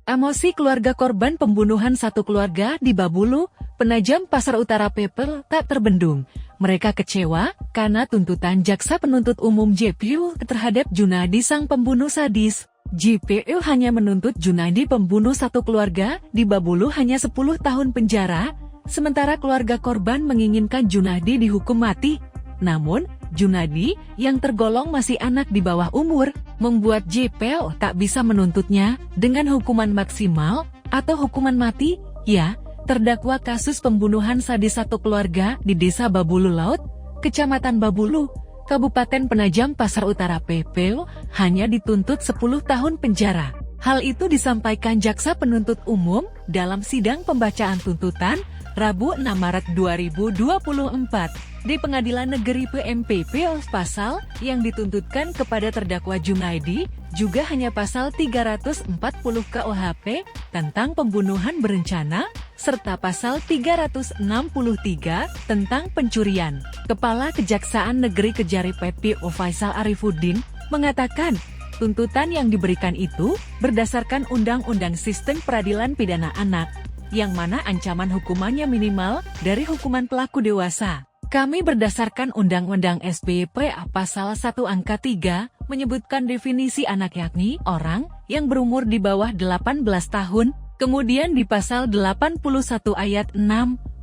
Emosi keluarga korban pembunuhan satu keluarga di Babulu, Penajam Pasar Utara People tak terbendung. Mereka kecewa karena tuntutan Jaksa Penuntut Umum JPU terhadap Junadi sang pembunuh sadis. JPU hanya menuntut Junadi pembunuh satu keluarga di Babulu hanya 10 tahun penjara, sementara keluarga korban menginginkan Junadi dihukum mati. Namun, Junadi yang tergolong masih anak di bawah umur, membuat JPU tak bisa menuntutnya dengan hukuman maksimal atau hukuman mati. Ya, terdakwa kasus pembunuhan sadis satu keluarga di Desa Babulu Laut, Kecamatan Babulu, Kabupaten Penajam Pasar Utara PPU hanya dituntut 10 tahun penjara. Hal itu disampaikan Jaksa Penuntut Umum dalam sidang pembacaan tuntutan Rabu 6 Maret 2024. Di Pengadilan Negeri PMPP, pasal yang dituntutkan kepada terdakwa Junaidi juga hanya pasal 340 KUHP tentang pembunuhan berencana, serta pasal 363 tentang pencurian. Kepala Kejaksaan Negeri Kejari PPO Faisal Arifuddin mengatakan, tuntutan yang diberikan itu berdasarkan Undang-Undang Sistem Peradilan Pidana Anak, yang mana ancaman hukumannya minimal dari hukuman pelaku dewasa. Kami berdasarkan Undang-Undang SPP Pasal 1 Angka 3, menyebutkan definisi anak yakni orang yang berumur di bawah 18 tahun, kemudian di Pasal 81 Ayat 6,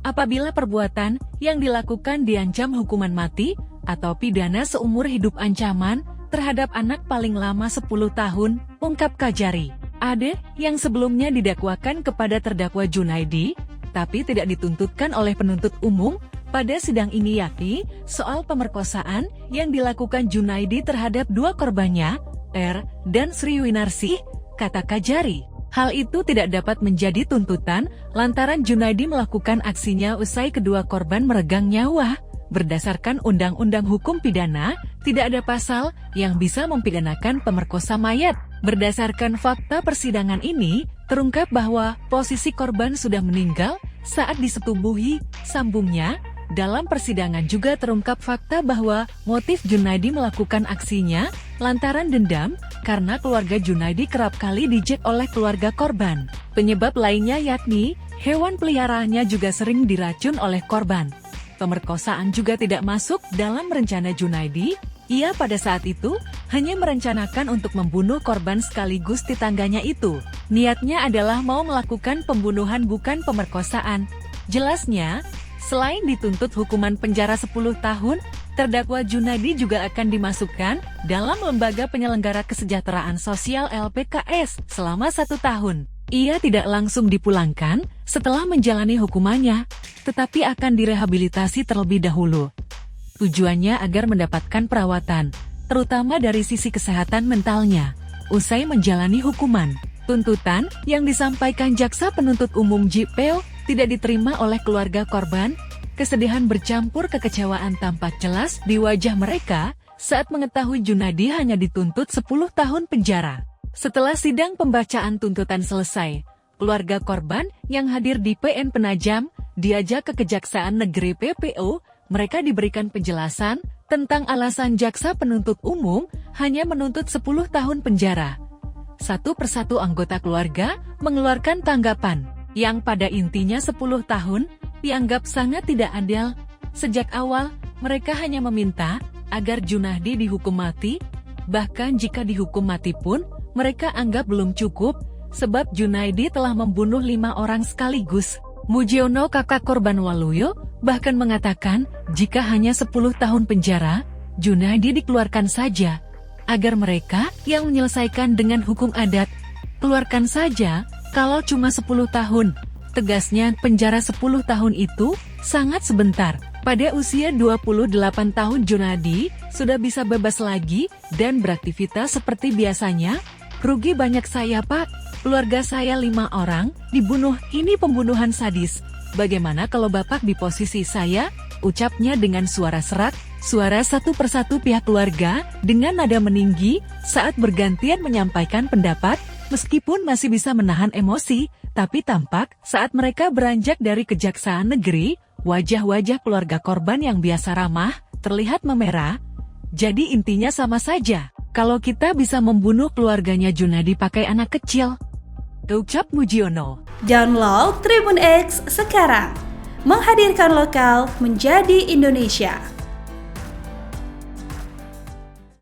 apabila perbuatan yang dilakukan diancam hukuman mati, atau pidana seumur hidup ancaman, terhadap anak paling lama 10 tahun, ungkap Kajari. Ade, yang sebelumnya didakwakan kepada terdakwa Junaidi, tapi tidak dituntutkan oleh penuntut umum, pada sidang ini yakni soal pemerkosaan yang dilakukan Junaidi terhadap dua korbannya, R dan Sri Winarsih, kata Kajari. Hal itu tidak dapat menjadi tuntutan lantaran Junaidi melakukan aksinya usai kedua korban meregang nyawa. Berdasarkan Undang-Undang Hukum Pidana, tidak ada pasal yang bisa mempidanakan pemerkosa mayat. Berdasarkan fakta persidangan ini, terungkap bahwa posisi korban sudah meninggal saat disetubuhi, sambungnya. Dalam persidangan juga terungkap fakta bahwa motif Junaidi melakukan aksinya lantaran dendam karena keluarga Junaidi kerap kali dijek oleh keluarga korban. Penyebab lainnya yakni hewan peliharaannya juga sering diracun oleh korban. Pemerkosaan juga tidak masuk dalam rencana Junaidi. Ia pada saat itu hanya merencanakan untuk membunuh korban sekaligus tetangganya itu. Niatnya adalah mau melakukan pembunuhan bukan pemerkosaan. Jelasnya, selain dituntut hukuman penjara 10 tahun, terdakwa Junaidi juga akan dimasukkan dalam Lembaga Penyelenggara Kesejahteraan Sosial LPKS selama 1 tahun. Ia tidak langsung dipulangkan setelah menjalani hukumannya, tetapi akan direhabilitasi terlebih dahulu. Tujuannya agar mendapatkan perawatan, terutama dari sisi kesehatan mentalnya, usai menjalani hukuman. Tuntutan yang disampaikan Jaksa Penuntut Umum JPU tidak diterima oleh keluarga korban. Kesedihan bercampur kekecewaan tampak jelas di wajah mereka saat mengetahui Junaidi hanya dituntut 10 tahun penjara. Setelah sidang pembacaan tuntutan selesai, keluarga korban yang hadir di PN Penajam diajak ke Kejaksaan Negeri PPO. Mereka diberikan penjelasan tentang alasan Jaksa Penuntut Umum hanya menuntut 10 tahun penjara. Satu persatu anggota keluarga mengeluarkan tanggapan yang pada intinya 10 tahun dianggap sangat tidak adil. Sejak awal, mereka hanya meminta agar Junaidi dihukum mati. Bahkan jika dihukum mati pun, mereka anggap belum cukup, sebab Junaidi telah membunuh 5 orang sekaligus. Mujiono, kakak korban Waluyo, bahkan mengatakan jika hanya 10 tahun penjara, Junaidi dikeluarkan saja, agar mereka yang menyelesaikan dengan hukum adat. Keluarkan saja, kalau cuma 10 tahun. Tegasnya, penjara 10 tahun itu sangat sebentar. Pada usia 28 tahun Junaidi sudah bisa bebas lagi dan beraktivitas seperti biasanya. Rugi banyak saya, Pak. Keluarga saya 5 orang dibunuh, ini pembunuhan sadis. Bagaimana kalau Bapak di posisi saya? Ucapnya dengan suara serak. Suara satu persatu pihak keluarga dengan nada meninggi saat bergantian menyampaikan pendapat. Meskipun masih bisa menahan emosi, tapi tampak saat mereka beranjak dari Kejaksaan Negeri, wajah-wajah keluarga korban yang biasa ramah terlihat memerah. Jadi intinya sama saja. Kalau kita bisa membunuh keluarganya Junaidi pakai anak kecil, ucap Mujiono. Download Tribun X sekarang, menghadirkan lokal menjadi Indonesia.